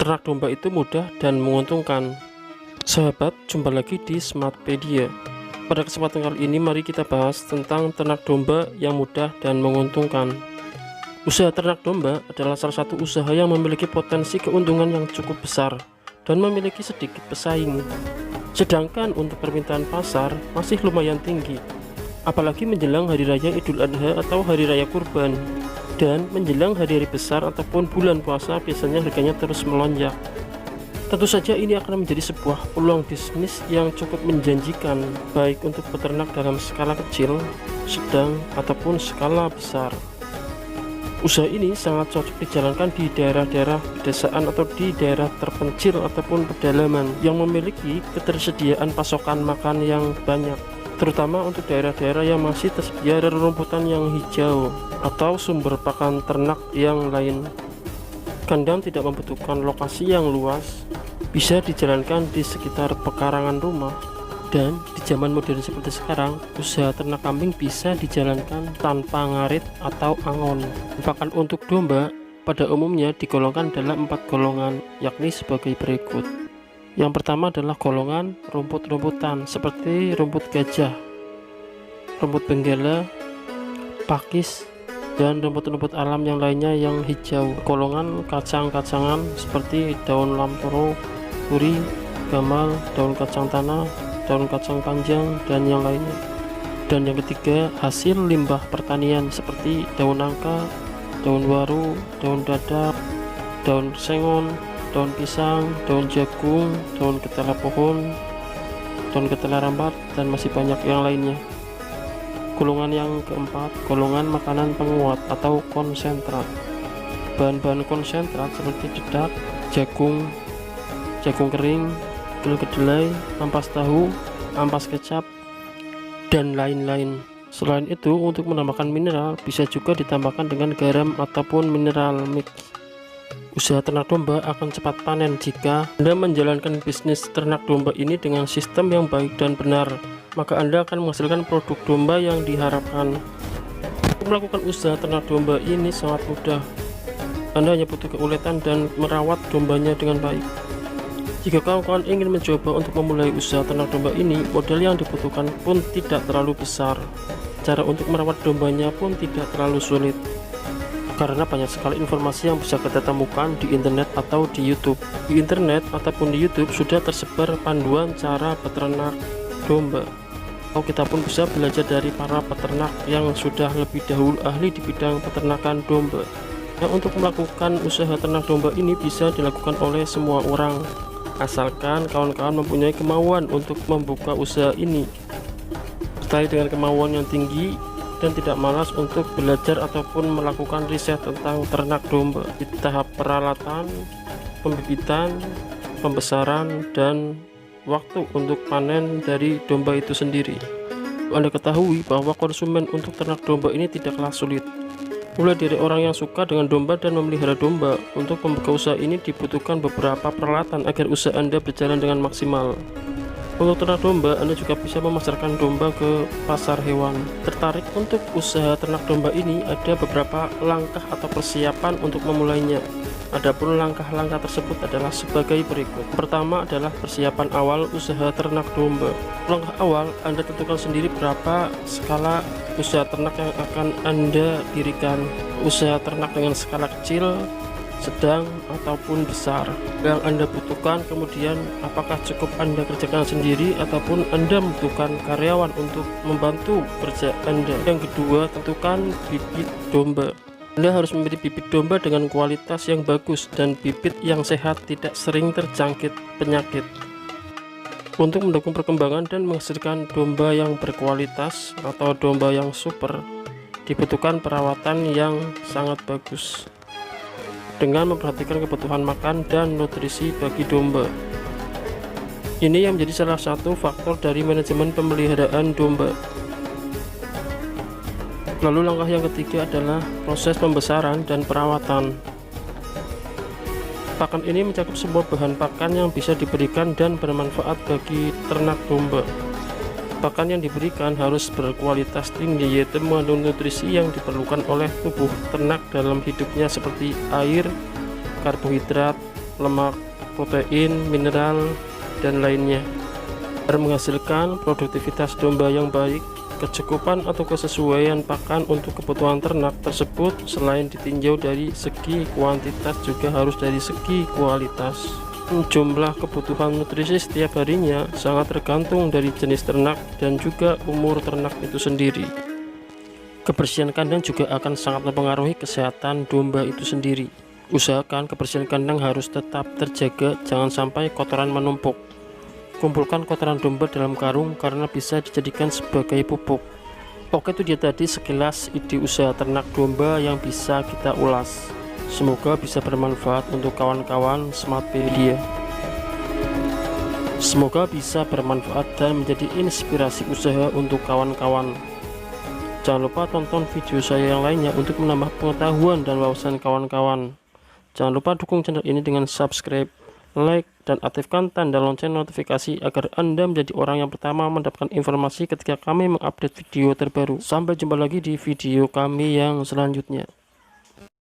Ternak domba itu mudah dan menguntungkan. Sahabat, jumpa lagi di Smartpedia. Pada kesempatan kali ini mari kita bahas tentang ternak domba yang mudah dan menguntungkan. Usaha ternak domba adalah salah satu usaha yang memiliki potensi keuntungan yang cukup besar dan memiliki sedikit pesaing. Sedangkan untuk permintaan pasar masih lumayan tinggi, apalagi menjelang hari raya Idul Adha atau hari raya kurban. Dan menjelang hari-hari besar ataupun bulan puasa biasanya harganya terus melonjak. Tentu saja ini akan menjadi sebuah peluang bisnis yang cukup menjanjikan, baik untuk peternak dalam skala kecil, sedang, ataupun skala besar. Usaha ini sangat cocok dijalankan di daerah-daerah pedesaan atau di daerah terpencil ataupun pedalaman yang memiliki ketersediaan pasokan makan yang banyak, terutama untuk daerah-daerah yang masih tersedia rerumputan yang hijau atau sumber pakan ternak yang lain. Kandang tidak membutuhkan lokasi yang luas, bisa dijalankan di sekitar pekarangan rumah, dan di zaman modern seperti sekarang, usaha ternak kambing bisa dijalankan tanpa ngarit atau angon. Pakan untuk domba pada umumnya digolongkan dalam 4 golongan, yakni sebagai berikut. Yang pertama adalah golongan rumput-rumputan seperti rumput gajah, rumput benggala, pakis, dan rumput-rumput alam yang lainnya yang hijau. Golongan kacang-kacangan seperti daun lamtoro, puri, gamal, daun kacang tanah, daun kacang panjang, dan yang lainnya. Dan yang ketiga, hasil limbah pertanian seperti daun nangka, daun waru, daun dadap, daun sengon, daun pisang, daun jagung, daun ketela pohon, daun ketela rambat, dan masih banyak yang lainnya. Golongan yang keempat, golongan makanan penguat atau konsentrat. Bahan-bahan konsentrat seperti dedak, jagung, jagung kering, kedelai, ampas tahu, ampas kecap, dan lain-lain. Selain itu, untuk menambahkan mineral bisa juga ditambahkan dengan garam ataupun mineral mix. Usaha ternak domba akan cepat panen jika Anda menjalankan bisnis ternak domba ini dengan sistem yang baik dan benar, maka Anda akan menghasilkan produk domba yang diharapkan. Untuk melakukan usaha ternak domba ini sangat mudah. Anda hanya butuh keuletan dan merawat dombanya dengan baik. Jika kawan-kawan ingin mencoba untuk memulai usaha ternak domba ini, modal yang dibutuhkan pun tidak terlalu besar. Cara untuk merawat dombanya pun tidak terlalu sulit, karena banyak sekali informasi yang bisa kita temukan di internet atau di YouTube. Di internet ataupun di YouTube sudah tersebar panduan cara beternak domba. Atau kita pun bisa belajar dari para peternak yang sudah lebih dahulu ahli di bidang peternakan domba. Nah, untuk melakukan usaha ternak domba ini bisa dilakukan oleh semua orang, asalkan kawan-kawan mempunyai kemauan untuk membuka usaha ini, serta dengan kemauan yang tinggi dan tidak malas untuk belajar ataupun melakukan riset tentang ternak domba di tahap peralatan, pembibitan, pembesaran, dan waktu untuk panen dari domba itu sendiri. Anda ketahui bahwa konsumen untuk ternak domba ini tidaklah sulit, mulai dari orang yang suka dengan domba dan memelihara domba. Untuk membuka usaha ini dibutuhkan beberapa peralatan agar usaha Anda berjalan dengan maksimal. Untuk ternak domba, Anda juga bisa memasarkan domba ke pasar hewan. Tertarik untuk usaha ternak domba ini? Ada beberapa langkah atau persiapan untuk memulainya. Adapun langkah-langkah tersebut adalah sebagai berikut. Pertama adalah persiapan awal usaha ternak domba. Langkah awal, Anda tentukan sendiri berapa skala usaha ternak yang akan Anda dirikan. Usaha ternak dengan skala kecil, sedang, ataupun besar yang Anda butuhkan. Kemudian, apakah cukup Anda kerjakan sendiri ataupun Anda membutuhkan karyawan untuk membantu kerja Anda. Yang kedua, tentukan bibit domba. Anda harus memilih bibit domba dengan kualitas yang bagus dan bibit yang sehat, tidak sering terjangkit penyakit. Untuk mendukung perkembangan dan menghasilkan domba yang berkualitas atau domba yang super, dibutuhkan perawatan yang sangat bagus dengan memperhatikan kebutuhan makan dan nutrisi bagi domba. Ini yang menjadi salah satu faktor dari manajemen pemeliharaan domba. Lalu langkah yang ketiga adalah proses pembesaran dan perawatan. Pakan ini mencakup semua bahan pakan yang bisa diberikan dan bermanfaat bagi ternak domba. Pakan yang diberikan harus berkualitas tinggi, yaitu mengandung nutrisi yang diperlukan oleh tubuh ternak dalam hidupnya seperti air, karbohidrat, lemak, protein, mineral, dan lainnya. Agar menghasilkan produktivitas domba yang baik, kecukupan atau kesesuaian pakan untuk kebutuhan ternak tersebut selain ditinjau dari segi kuantitas juga harus dari segi kualitas. Jumlah kebutuhan nutrisi setiap harinya sangat tergantung dari jenis ternak dan juga umur ternak itu sendiri. Kebersihan kandang juga akan sangat mempengaruhi kesehatan domba itu sendiri. Usahakan kebersihan kandang harus tetap terjaga, jangan sampai kotoran menumpuk. Kumpulkan kotoran domba dalam karung karena bisa dijadikan sebagai pupuk. Oke, itu dia tadi sekilas ide usaha ternak domba yang bisa kita ulas. Semoga bisa bermanfaat untuk kawan-kawan Smartpedia. Semoga bisa bermanfaat dan menjadi inspirasi usaha untuk kawan-kawan. Jangan lupa tonton video saya yang lainnya untuk menambah pengetahuan dan wawasan kawan-kawan. Jangan lupa dukung channel ini dengan subscribe, like, dan aktifkan tanda lonceng notifikasi agar Anda menjadi orang yang pertama mendapatkan informasi ketika kami mengupdate video terbaru. Sampai jumpa lagi di video kami yang selanjutnya.